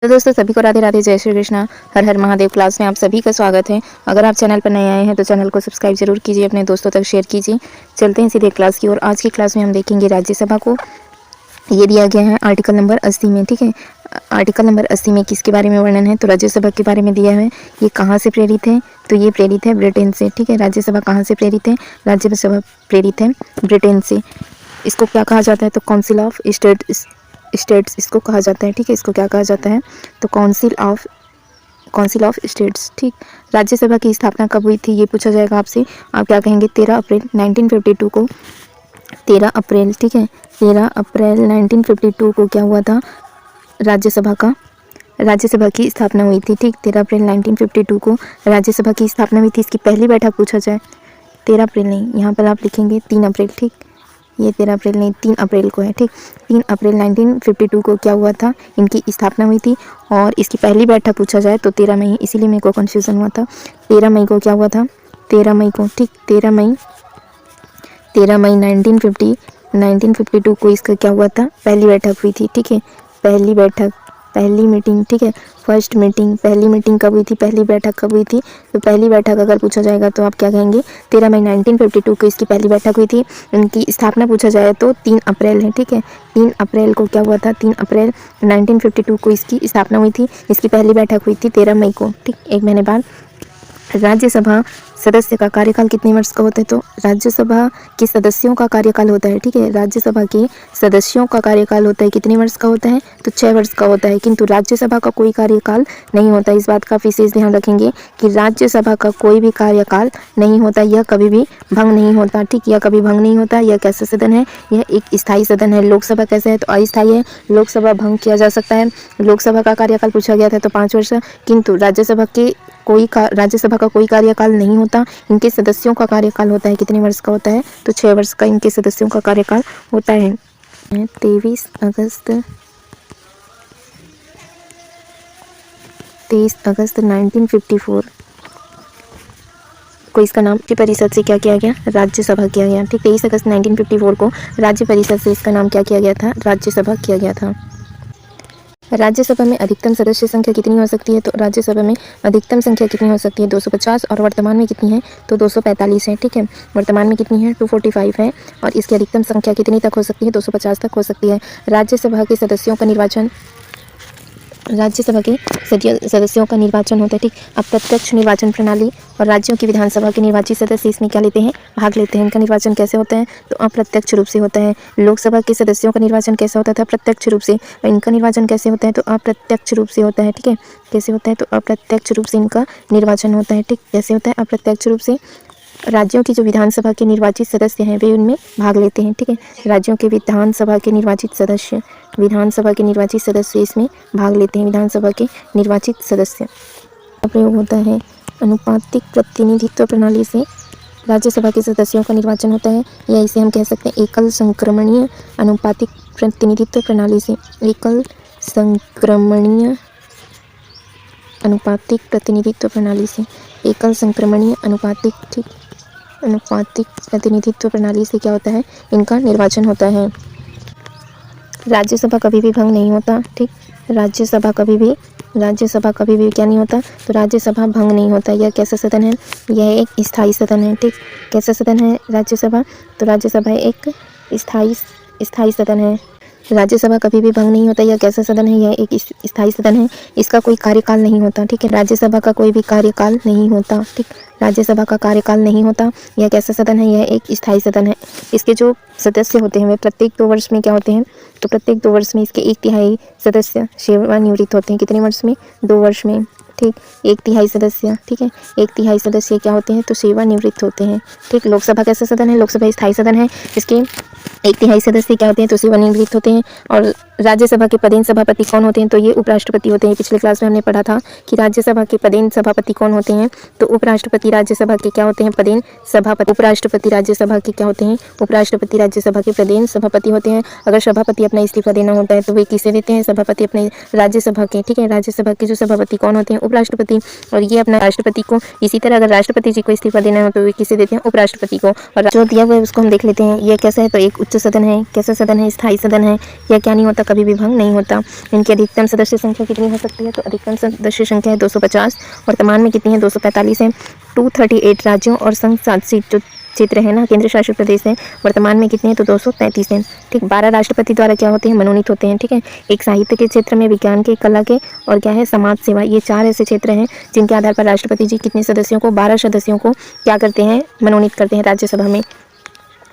तो दोस्तों सभी को राधे राधे, जय श्री कृष्णा, हर हर महादेव। क्लास में आप सभी का स्वागत है। अगर आप चैनल पर नए आए हैं तो चैनल को सब्सक्राइब जरूर कीजिए, अपने दोस्तों तक शेयर कीजिए। चलते हैं सीधे क्लास की ओर। आज की क्लास में हम देखेंगे राज्यसभा को। ये दिया गया है आर्टिकल नंबर 80 में, ठीक है। आर्टिकल नंबर 80 में किसके बारे में वर्णन है? तो राज्यसभा के बारे में दिया है। ये कहाँ से प्रेरित है? तो ये प्रेरित है ब्रिटेन से, ठीक है। राज्यसभा कहाँ से प्रेरित है? राज्यसभा प्रेरित है ब्रिटेन से। इसको क्या कहा जाता है? तो काउंसिल ऑफ स्टेट्स इसको कहा जाता है, ठीक है। इसको क्या कहा जाता है? तो काउंसिल ऑफ स्टेट्स, ठीक। राज्यसभा की स्थापना कब हुई थी ये पूछा जाएगा आपसे। आप क्या कहेंगे? 13 अप्रैल 1952 को। 13 अप्रैल, ठीक है। 13 अप्रैल 1952 को क्या हुआ था? राज्यसभा की स्थापना हुई थी, ठीक। 13 अप्रैल 1952 को राज्यसभा की स्थापना हुई थी। इसकी पहली बैठक पूछा जाए, 13 अप्रैल नहीं, यहाँ पर आप लिखेंगे 3 अप्रैल, ठीक। ये 13 अप्रैल नहीं, 3 अप्रैल को है, ठीक। 3 अप्रैल 1952 को क्या हुआ था? इनकी स्थापना हुई थी। और इसकी पहली बैठक पूछा जाए तो 13 मई, इसीलिए मेरे को कन्फ्यूज़न हुआ था। 13 मई को क्या हुआ था? 13 मई को, ठीक। 13 मई 1952 को इसका क्या हुआ था? पहली बैठक हुई थी, ठीक है। पहली बैठक, पहली मीटिंग, ठीक है। फर्स्ट मीटिंग, पहली मीटिंग कब हुई थी? पहली बैठक कब हुई थी? तो पहली बैठक अगर पूछा जाएगा तो आप क्या कहेंगे? 13 मई 1952 को इसकी पहली बैठक हुई थी। इनकी स्थापना पूछा जाए तो 3 अप्रैल है, ठीक है। 3 अप्रैल को क्या हुआ था? 3 अप्रैल 1952 को इसकी स्थापना हुई थी। इसकी पहली बैठक हुई थी 13 मई को, ठीक, 1 महीने बाद। राज्यसभा सदस्य का कार्यकाल कितने वर्ष का होता है? तो राज्यसभा के सदस्यों का कार्यकाल होता है, ठीक है। राज्यसभा के सदस्यों का कार्यकाल होता है, कितने वर्ष का होता है? तो 6 वर्ष का होता है। किंतु राज्यसभा का कोई कार्यकाल नहीं होता। इस बात का विशेष ध्यान रखेंगे कि राज्यसभा का कोई भी कार्यकाल नहीं होता, यह कभी भी भंग नहीं होता, ठीक। यह कभी भंग नहीं होता। यह कैसा सदन है? यह एक स्थायी सदन है। लोकसभा कैसे है? तो अस्थायी है। लोकसभा भंग किया जा सकता है। लोकसभा का कार्यकाल पूछा गया था तो 5 वर्ष, किंतु राज्यसभा का कोई कार्यकाल नहीं होता। इनके सदस्यों का कार्यकाल होता है, कितने वर्ष का होता है? तो 6 वर्ष का इनके सदस्यों का कार्यकाल होता है। 23 अगस्त 1954 को इसका नाम राज्य परिषद से क्या किया गया? राज्यसभा किया गया, ठीक। 23 अगस्त 1954 को राज्य परिषद से इसका नाम क्या किया गया था? राज्यसभा किया गया था। राज्यसभा में अधिकतम सदस्य संख्या कितनी हो सकती है? तो राज्यसभा में अधिकतम संख्या कितनी हो सकती है? 250। और वर्तमान में कितनी है? तो 245 है, ठीक है। वर्तमान में कितनी है? 245 है। और इसकी अधिकतम संख्या कितनी तक हो सकती है? 250 तक हो सकती है। राज्यसभा के सदस्यों का निर्वाचन होता है, ठीक। अप्रत्यक्ष निर्वाचन प्रणाली। और राज्यों की विधानसभा के निर्वाचित सदस्य इसमें क्या लेते हैं? भाग लेते हैं। इनका निर्वाचन कैसे होता है? तो अप्रत्यक्ष रूप से होता है। लोकसभा के सदस्यों का निर्वाचन कैसा होता था? प्रत्यक्ष रूप से। और इनका निर्वाचन कैसे होता है? तो अप्रत्यक्ष रूप से होता है, ठीक है। कैसे होता है? तो अप्रत्यक्ष रूप से इनका निर्वाचन होता है, ठीक। कैसे होता है? अप्रत्यक्ष रूप से। राज्यों की जो विधानसभा के निर्वाचित सदस्य हैं वे उनमें भाग लेते हैं, ठीक है। राज्यों के विधानसभा के निर्वाचित सदस्य इसमें भाग लेते हैं। विधानसभा के निर्वाचित सदस्य का प्रयोग होता है। अनुपातिक प्रतिनिधित्व प्रणाली से राज्यसभा के सदस्यों का निर्वाचन होता है, या इसे हम कह सकते हैं एकल संक्रमणीय अनुपातिक प्रतिनिधित्व प्रणाली से। एकल संक्रमणीय अनुपातिक प्रतिनिधित्व प्रणाली से। एकल संक्रमणीय अनुपातिक प्रतिनिधित्व प्रणाली से क्या होता है? इनका निर्वाचन होता है। राज्यसभा कभी भी भंग नहीं होता, ठीक। राज्यसभा कभी भी क्या नहीं होता? तो राज्यसभा भंग नहीं होता। यह कैसा सदन है? यह एक स्थायी सदन है, ठीक। कैसा सदन है राज्यसभा? तो राज्यसभा एक स्थायी सदन है। राज्यसभा कभी भी भंग नहीं होता। यह कैसा सदन है? यह एक स्थायी सदन है। इसका कोई कार्यकाल नहीं होता, ठीक है। राज्यसभा का कोई भी कार्यकाल नहीं होता, ठीक। राज्यसभा का कार्यकाल नहीं होता। यह कैसा सदन है? यह एक स्थायी सदन है। इसके जो सदस्य होते हैं वे प्रत्येक 2 वर्ष में क्या होते हैं? तो प्रत्येक 2 वर्ष में इसके 1/3 सदस्य सेवानिवृत्त होते हैं। कितने वर्ष में? 2 वर्ष में, ठीक। 1/3 सदस्य, ठीक है। 1/3 सदस्य क्या होते हैं? तो सेवानिवृत्त होते हैं, ठीक। लोकसभा कैसा सदन है? लोकसभा स्थायी सदन है। इसके 1/3 सदस्य क्या होते हैं? तो सेवानिवृत्त होते हैं। और राज्यसभा के पदेन सभापति कौन होते हैं? तो ये उपराष्ट्रपति होते हैं। पिछले क्लास में हमने पढ़ा था कि राज्यसभा के पदेन सभापति कौन होते हैं? तो उपराष्ट्रपति राज्यसभा के क्या होते हैं? पदेन सभापति। उपराष्ट्रपति राज्यसभा के क्या होते हैं? उपराष्ट्रपति राज्यसभा के पदेन सभापति होते हैं। अगर सभापति अपना इस्तीफा देना होता है तो वे किसे देते हैं? सभापति अपने राज्यसभा के, ठीक है। राज्यसभा के जो सभापति कौन होते हैं? उपराष्ट्रपति। और ये अपना राष्ट्रपति को, इसी तरह अगर राष्ट्रपति जी को इस्तीफा देना हो तो वे किसे देते हैं? उपराष्ट्रपति को। और जो दिया हुआ है उसको हम देख लेते हैं। ये कैसा है? तो एक उच्च उच्च सदन है, कैसा सदन है, स्थायी सदन है। यह क्या नहीं होता, कभी भी भंग नहीं होता। इनकी अधिकतम सदस्य संख्या कितनी हो सकती है, तो अधिकतम सदस्य संख्या है 250। वर्तमान में कितनी है, 245 है। 238 राज्यों और संघ शासित जो क्षेत्र है ना, केंद्र शासित प्रदेश है, वर्तमान में कितने हैं, तो 233 हैं। ठीक, 12 राष्ट्रपति द्वारा क्या होते हैं, मनोनीत होते हैं। ठीक है, एक साहित्य के क्षेत्र में, विज्ञान के, कला के, और क्या है, समाज सेवा। ये 4 ऐसे क्षेत्र हैं जिनके आधार पर राष्ट्रपति जी कितने सदस्यों को, 12 सदस्यों को क्या करते हैं, मनोनीत करते हैं राज्यसभा में।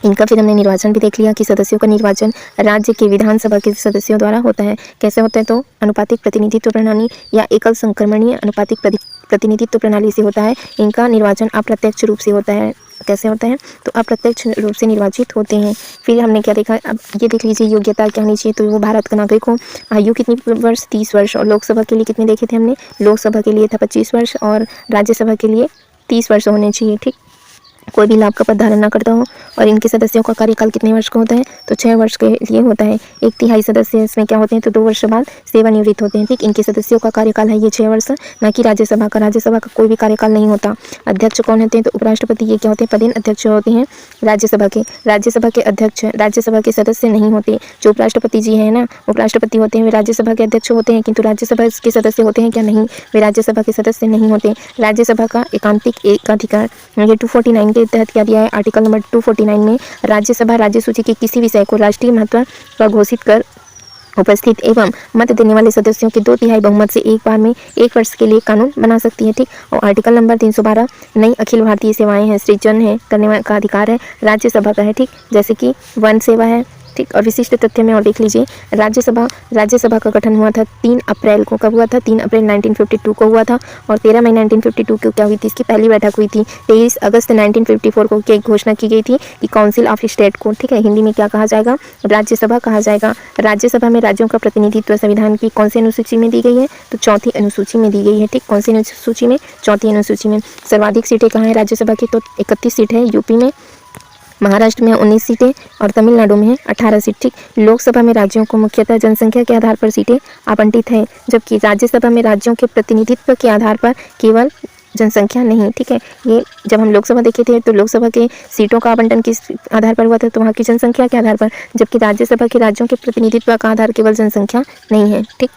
इनका फिर हमने निर्वाचन भी देख लिया कि सदस्यों का निर्वाचन राज्य के विधानसभा के सदस्यों द्वारा होता है। कैसे होता है, तो अनुपातिक प्रतिनिधित्व प्रणाली या एकल संक्रमणीय अनुपातिक प्रतिनिधित्व प्रणाली से होता है। इनका निर्वाचन अप्रत्यक्ष रूप से होता है। कैसे होता है, तो अप्रत्यक्ष रूप से निर्वाचित होते हैं। फिर हमने क्या देखा, अब ये देख लीजिए योग्यता क्या होनी चाहिए, तो वो भारत का नागरिक हो। आयु कितनी वर्ष, 30 वर्ष। और लोकसभा के लिए कितने देखे थे हमने, लोकसभा के लिए था 25 वर्ष और राज्यसभा के लिए 30 वर्ष होने चाहिए। ठीक, कोई भी लाभ का पद धारण न करता हो। और इनके सदस्यों का कार्यकाल कितने वर्ष का होता है, तो 6 वर्ष के लिए होता है। 1/3 सदस्य इसमें क्या होते हैं, तो 2 वर्ष बाद सेवानिवृत्त होते हैं। ठीक, इनके सदस्यों का कार्यकाल है ये 6 वर्ष, ना कि राज्यसभा का। राज्यसभा का कोई भी कार्यकाल नहीं होता। अध्यक्ष कौन होते हैं, तो उपराष्ट्रपति। ये क्या होते हैं, पदेन अध्यक्ष होते हैं राज्यसभा के। राज्यसभा के अध्यक्ष राज्यसभा के सदस्य नहीं होते। जो उपराष्ट्रपति जी है ना, उपराष्ट्रपति होते हैं, वे राज्यसभा के अध्यक्ष होते हैं, किंतु राज्यसभा के सदस्य होते हैं क्या, नहीं, वे राज्यसभा के सदस्य नहीं होते। राज्यसभा का एकांतिक एकाधिकार, ये 249 के तहत क्या दिया है, आर्टिकल नंबर 249 में राज्यसभा राज्य सूची के किसी विषय को राष्ट्रीय महत्व का घोषित कर उपस्थित एवं मत देने वाले सदस्यों के 2/3 बहुमत से एक बार में 1 वर्ष के लिए कानून बना सकती है। ठीक, और आर्टिकल नंबर 312 नई अखिल भारतीय सेवाएं हैं, सृजन है करने का अधिकार है राज्यसभा का है। ठीक, जैसे कि वन सेवा है। ठीक, और विशिष्ट तथ्य में और देख लीजिए, राज्यसभा का गठन हुआ था 3 अप्रैल को। कब हुआ था, 3 अप्रैल 1952 को हुआ था। और 13 मई 1952 को क्या हुई थी, इसकी पहली बैठक हुई थी। 23 अगस्त 1954 को क्या घोषणा की गई थी कि काउंसिल ऑफ स्टेट को, ठीक है, हिंदी में क्या कहा जाएगा, राज्यसभा कहा जाएगा। राज्यसभा में राज्यों का प्रतिनिधित्व संविधान की कौन सी अनुसूची में दी गई है, तो 4थी अनुसूची में दी गई है। ठीक, कौन सी अनुसूची में, 4थी अनुसूची में। सर्वाधिक सीटें कहाँ है राज्यसभा की, तो 31 सीट है यूपी में, महाराष्ट्र में 19 सीटें और तमिलनाडु में है 18 सीट। ठीक, लोकसभा में राज्यों को मुख्यतः जनसंख्या के आधार पर सीटें आवंटित है, जबकि राज्यसभा में राज्यों के प्रतिनिधित्व के आधार पर केवल जनसंख्या नहीं। ठीक है, ये जब हम लोकसभा देखे थे तो लोकसभा के सीटों का आवंटन किस आधार पर हुआ था, तो वहाँ की जनसंख्या के आधार पर, जबकि राज्यसभा के राज्यों के प्रतिनिधित्व का आधार केवल जनसंख्या नहीं है। ठीक,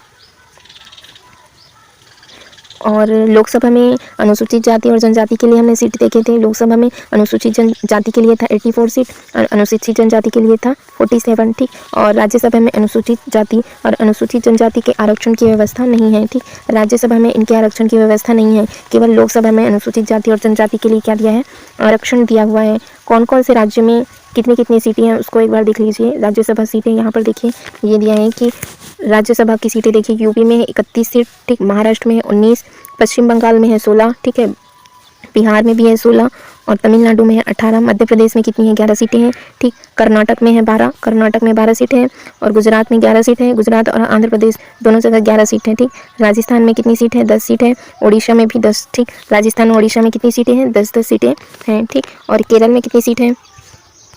और लोकसभा में अनुसूचित जाति और जनजाति के लिए हमने सीट देखे थे। लोकसभा में अनुसूचित जनजाति के लिए था 84 सीट और अनुसूचित जनजाति के लिए था 47। ठीक, और राज्यसभा में अनुसूचित जाति और अनुसूचित जनजाति के आरक्षण की व्यवस्था नहीं है। ठीक, राज्यसभा में इनके आरक्षण की व्यवस्था नहीं है, केवल लोकसभा में अनुसूचित जाति और जनजाति के लिए क्या दिया है, आरक्षण दिया हुआ है। कौन कौन से राज्य में कितनी कितनी सीटें हैं उसको एक बार देख लीजिए। राज्यसभा सीटें यहाँ पर देखिए, ये दिया है कि राज्यसभा की सीटें देखिए, यूपी में 31 सीट। ठीक, महाराष्ट्र में 19, पश्चिम बंगाल में है 16। ठीक है, बिहार में भी है 16 और तमिलनाडु में है 18। मध्य प्रदेश में कितनी है, 11 सीटें हैं। ठीक, कर्नाटक में है 12, कर्नाटक में 12 सीटें हैं और गुजरात में 11 सीटें हैं। गुजरात और आंध्र प्रदेश दोनों जगह 11 सीटें हैं। ठीक, राजस्थान में कितनी सीट है, 10 सीट है। उड़ीसा में भी 10। ठीक, राजस्थान और उड़ीसा में कितनी सीटें हैं, 10-10 सीटें हैं। ठीक, और केरल में कितनी सीट है,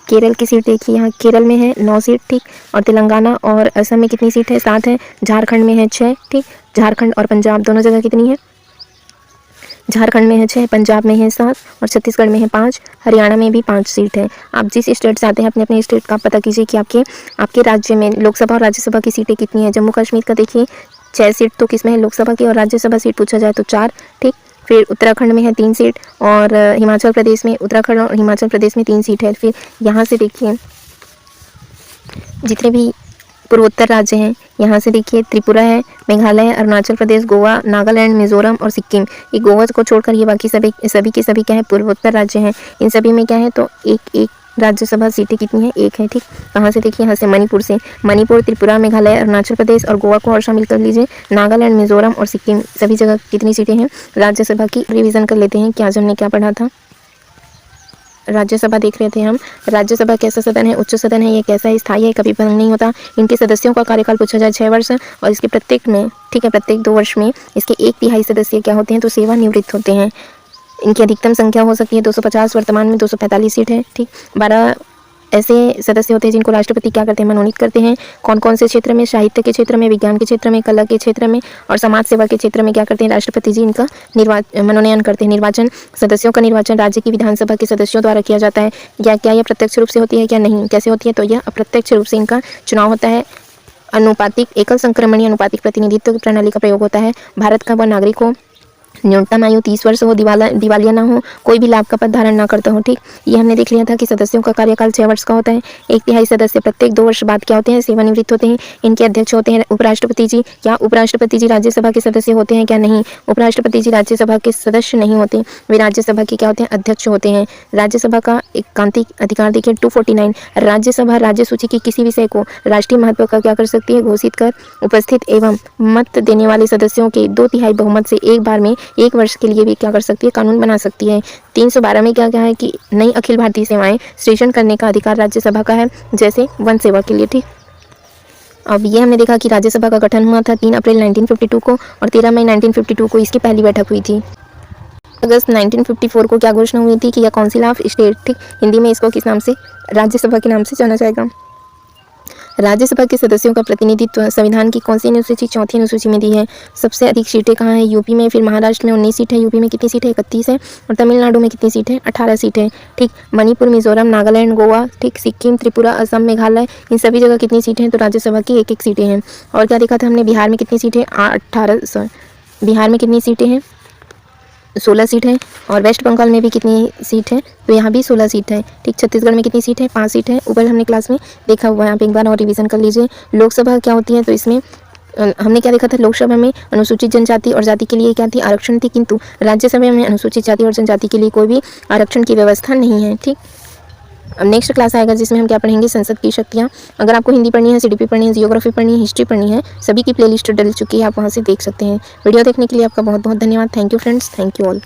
केरल की सीट देखिए, यहाँ केरल में है 9 सीट। ठीक, और तेलंगाना और असम में कितनी सीट है, 7 है। झारखंड में है 6। ठीक, झारखंड और पंजाब दोनों जगह कितनी है, झारखंड में है 6, पंजाब में है 7 और छत्तीसगढ़ में है 5, हरियाणा में भी 5 सीट है। आप जिस स्टेट से आते हैं अपने अपने स्टेट का पता कीजिए कि आपके राज्य में लोकसभा और राज्यसभा की सीटें कितनी है। जम्मू कश्मीर का देखिए 6 सीट तो किसमें है, लोकसभा की, और राज्यसभा सीट पूछा जाए तो 4। ठीक, फिर उत्तराखंड में है 3 सीट और हिमाचल प्रदेश में, उत्तराखंड और हिमाचल प्रदेश में 3 सीट है। फिर यहाँ से देखिए जितने भी पूर्वोत्तर राज्य हैं, यहाँ से देखिए त्रिपुरा है, मेघालय, अरुणाचल प्रदेश, गोवा, नागालैंड, मिजोरम और सिक्किम। ये गोवा को छोड़कर ये बाकी सभी के सभी क्या है, पूर्वोत्तर राज्य हैं। इन सभी में क्या है, तो एक राज्यसभा सीटें कितनी है, 1 है। ठीक, कहाँ से देखिए, यहाँ से मणिपुर से, मणिपुर, त्रिपुरा, मेघालय, अरुणाचल प्रदेश और गोवा को और शामिल कर लीजिए, नागालैंड, मिजोरम और सिक्किम, सभी जगह कितनी सीटें हैं राज्यसभा की। रिवीजन कर लेते हैं कि आज हमने क्या पढ़ा था। राज्यसभा देख रहे थे हम। राज्यसभा कैसा सदन है, उच्च सदन है, ये कैसा है, स्थायी है, कभी भंग नहीं होता। इनके सदस्यों का कार्यकाल पूछा जाए 6 वर्ष और इसके प्रत्येक में, ठीक है, प्रत्येक 2 वर्ष में इसके 1/3 सदस्य क्या होते हैं, तो सेवानिवृत्त होते हैं। इनकी अधिकतम संख्या हो सकती है 250, वर्तमान में 245 सीट है। ठीक, 12 ऐसे सदस्य होते हैं जिनको राष्ट्रपति क्या करते हैं, मनोनीत करते हैं। कौन कौन से क्षेत्र में, साहित्य के क्षेत्र में, विज्ञान के क्षेत्र में, कला के क्षेत्र में और समाज सेवा के क्षेत्र में क्या करते हैं, राष्ट्रपति जी इनका मनोनयन करते हैं। निर्वाचन, सदस्यों का निर्वाचन राज्य की विधानसभा के सदस्यों द्वारा किया जाता है। क्या यह प्रत्यक्ष रूप से होती है, क्या नहीं, कैसे होती है, तो यह अप्रत्यक्ष रूप से इनका चुनाव होता है। अनुपातिक, एकल संक्रमणीय अनुपातिक प्रतिनिधित्व प्रणाली का प्रयोग होता है। भारत का वह नागरिक हो, न्यूनतम आयु 30 वर्ष हो, दिवालिया ना हो, कोई भी लाभ का पद धारण ना करता हो। ठीक, ये हमने देख लिया था कि सदस्यों का कार्यकाल 6 वर्ष का होता है। 1/3 सदस्य प्रत्येक 2 वर्ष बाद क्या होते हैं, सेवानिवृत्त होते हैं। इनके अध्यक्ष होते हैं उपराष्ट्रपति जी। क्या उपराष्ट्रपति जी राज्यसभा के सदस्य होते हैं, क्या नहीं, उपराष्ट्रपति जी राज्यसभा के सदस्य नहीं होते, वे राज्यसभा के क्या होते हैं, अध्यक्ष होते हैं। राज्यसभा का एकांतिक अधिकार देखिए 249, राज्यसभा राज्य सूची के किसी विषय को राष्ट्रीय महत्व का क्या कर सकती है, घोषित कर उपस्थित एवं मत देने वाले सदस्यों के 2/3 बहुमत से एक बार में 1 वर्ष के लिए भी क्या कर सकती है, कानून बना सकती है। 312 में क्या है कि नई अखिल भारतीय सेवाएं सृजन करने का अधिकार राज्यसभा का है, जैसे वन सेवा के लिए। ठीक, अब ये हमने देखा कि राज्यसभा का गठन हुआ था 3 अप्रैल 1952 को और 13 मई 1952 को इसकी पहली बैठक हुई थी। अगस्त 1954 को क्या घोषणा हुई थी कि यह काउंसिल ऑफ स्टेट, ठीक, हिंदी में इसको किस नाम से, राज्यसभा के नाम से जाना जाएगा। राज्यसभा के सदस्यों का प्रतिनिधित्व संविधान की कौन सी अनुसूची, 4थी अनुसूची में दी है। सबसे अधिक सीटें कहाँ हैं, यूपी में, फिर महाराष्ट्र में 19 सीट है, यूपी में कितनी सीट है, 31 है, और तमिलनाडु में कितनी सीट है, 18 सीट है। ठीक, मणिपुर, मिजोरम, नागालैंड, गोवा, ठीक, सिक्किम, त्रिपुरा, असम, मेघालय, इन सभी जगह कितनी सीटें हैं, तो राज्यसभा की 1-1 सीटें हैं। और क्या देखा था हमने, बिहार में कितनी सीटें, 18, बिहार में कितनी सीटें हैं, 16 सीट है। और वेस्ट बंगाल में भी कितनी सीट है, तो यहाँ भी 16 सीट है। ठीक, छत्तीसगढ़ में कितनी सीट है, 5 सीट है। ऊपर हमने क्लास में देखा हुआ है, आप एक बार और रिवीजन कर लीजिए। लोकसभा क्या होती है, तो इसमें हमने क्या देखा था, लोकसभा में अनुसूचित जनजाति और जाति के लिए क्या थी, आरक्षण थी, किंतु राज्यसभा में अनुसूचित जाति और जनजाति के लिए कोई भी आरक्षण की व्यवस्था नहीं है। ठीक, अब नेक्स्ट क्लास आएगा जिसमें हम क्या पढ़ेंगे, संसद की शक्तियाँ। अगर आपको हिंदी पढ़नी है, CDP पढ़नी है, जियोग्राफी पढ़नी है, हिस्ट्री पढ़नी है, सभी की प्लेलिस्ट डल चुकी है, आप वहाँ से देख सकते हैं। वीडियो देखने के लिए आपका बहुत बहुत धन्यवाद। Thank you friends, thank you all.